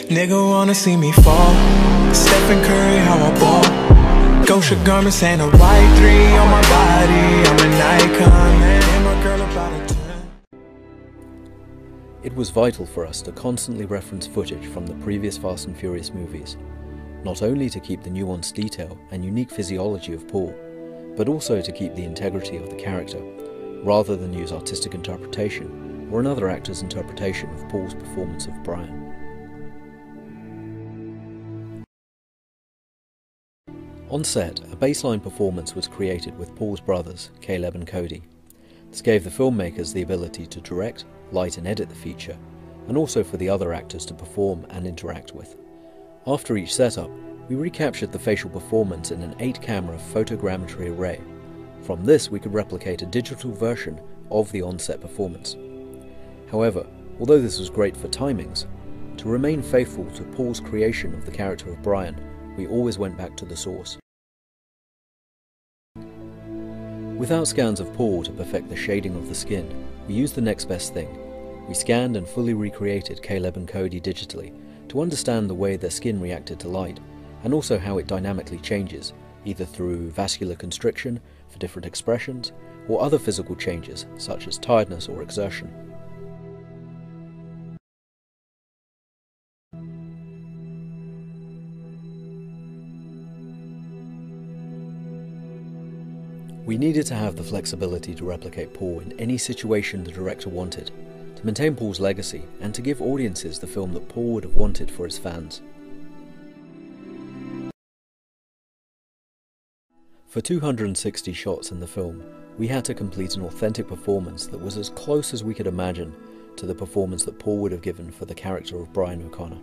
Nigga wanna see me fall. Stephen Curry, how I ball. Gosha garments and a white 3 on my body. I'm an icon, and my girl about a 10. It was vital for us to constantly reference footage from the previous Fast and Furious movies, not only to keep the nuanced detail and unique physiology of Paul, but also to keep the integrity of the character, rather than use artistic interpretation or another actor's interpretation of Paul's performance of Brian. On set, a baseline performance was created with Paul's brothers, Caleb and Cody. This gave the filmmakers the ability to direct, light and edit the feature, and also for the other actors to perform and interact with. After each setup, we recaptured the facial performance in an 8-camera photogrammetry array. From this, we could replicate a digital version of the on-set performance. However, although this was great for timings, to remain faithful to Paul's creation of the character of Brian, we always went back to the source. Without scans of Paul to perfect the shading of the skin, we used the next best thing. We scanned and fully recreated Caleb and Cody digitally to understand the way their skin reacted to light, and also how it dynamically changes, either through vascular constriction for different expressions, or other physical changes such as tiredness or exertion. We needed to have the flexibility to replicate Paul in any situation the director wanted, to maintain Paul's legacy and to give audiences the film that Paul would have wanted for his fans. For 260 shots in the film, we had to complete an authentic performance that was as close as we could imagine to the performance that Paul would have given for the character of Brian O'Connor.